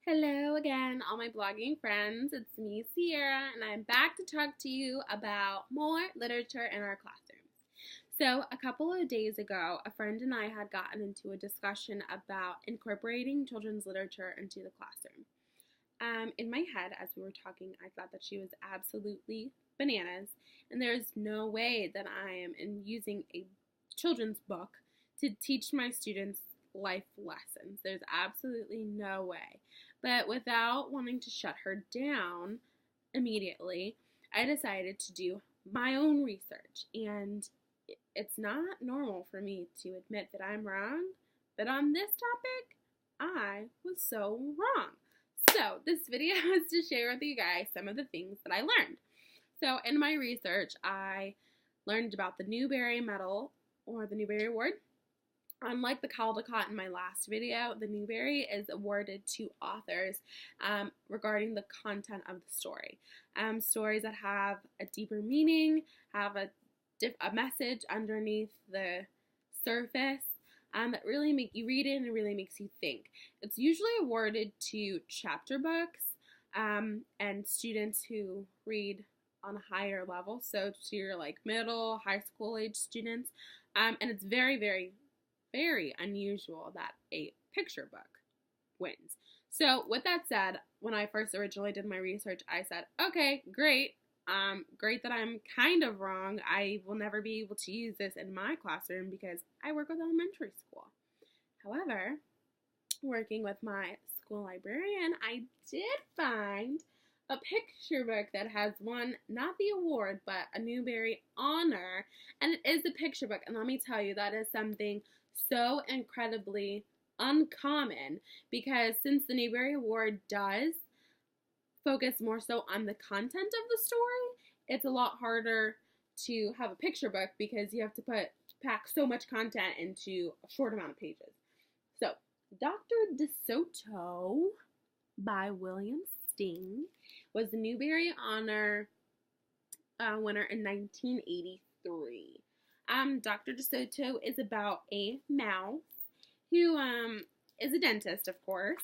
Hello again, all my blogging friends. It's me, Sierra, and I'm back to talk to you about more literature in our classrooms. So, a couple of days ago, a friend and I had gotten into a discussion about incorporating children's literature into the classroom. In my head, as we were talking, I thought that she was absolutely bananas, and there's no way that I am using a children's book to teach my students life lessons. There's absolutely no way. But without wanting to shut her down immediately, I decided to do my own research. And it's not normal for me to admit that I'm wrong, but on this topic, I was so wrong. So this video is to share with you guys some of the things that I learned. So in my research, I learned about the Newbery Medal or the Newbery Award. Unlike the Caldecott in my last video, the Newbery is awarded to authors regarding the content of the story. Stories that have a deeper meaning, have a message underneath the surface that really make you read it and it really makes you think. It's usually awarded to chapter books and students who read on a higher level, so to your like middle, high school age students, and it's very unusual that a picture book wins. So with that said, when I first originally did my research, I said, okay, great that I'm kind of wrong. I will never be able to use this in my classroom because I work with elementary school. However, working with my school librarian, I did find a picture book that has won not the award, but a Newbery honor, and it is a picture book, and let me tell you, that is something so incredibly uncommon, because since the Newbery Award does focus more so on the content of the story, it's a lot harder to have a picture book because you have to pack so much content into a short amount of pages. So, Dr. DeSoto by William Sting was the Newbery Honor winner in 1983. Dr. DeSoto is about a mouse who is a dentist, of course.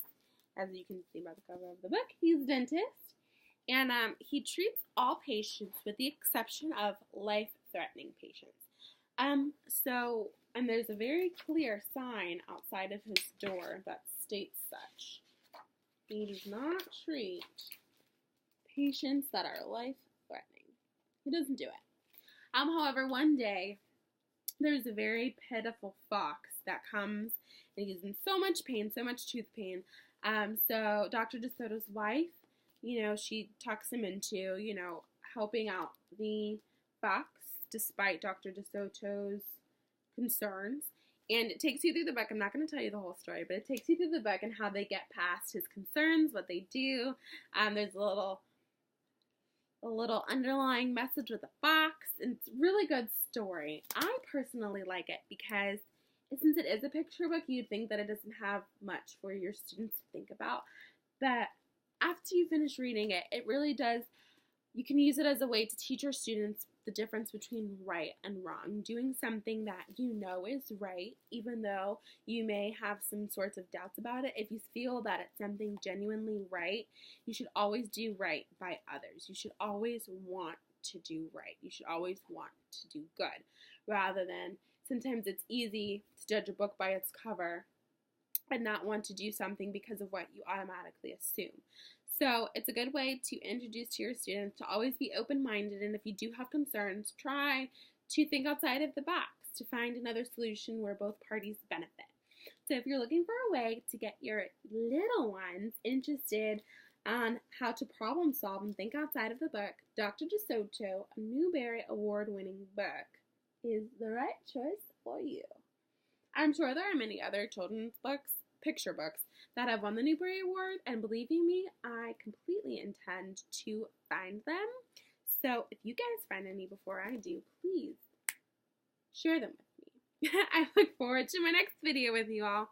As you can see by the cover of the book, he's a dentist. And he treats all patients with the exception of life-threatening patients. And there's a very clear sign outside of his door that states such. He does not treat patients that are life-threatening. He doesn't do it. However, one day, there's a very pitiful fox that comes, and he's in so much pain, so much tooth pain. So Dr. DeSoto's wife, she talks him into, helping out the fox despite Dr. DeSoto's concerns. And it takes you through the book. I'm not going to tell you the whole story, but it takes you through the book and how they get past his concerns, what they do. There's a little underlying message with a fox, and it's a really good story. I personally like it because since it is a picture book, you'd think that it doesn't have much for your students to think about, but after you finish reading it, it really does. You can use it as a way to teach your students the difference between right and wrong. Doing something that you know is right, even though you may have some sorts of doubts about it. If you feel that it's something genuinely right, you should always do right by others. You should always want to do right. You should always want to do good, rather than sometimes it's easy to judge a book by its cover and not want to do something because of what you automatically assume. So it's a good way to introduce to your students to always be open-minded, and if you do have concerns, try to think outside of the box to find another solution where both parties benefit. So if you're looking for a way to get your little ones interested on how to problem solve and think outside of the book, Dr. DeSoto, a Newbery Award-winning book, is the right choice for you. I'm sure there are many other children's books, picture books, that have won the Newbery Award, and believe you me, I completely intend to find them. So if you guys find any before I do, please share them with me. I look forward to my next video with you all.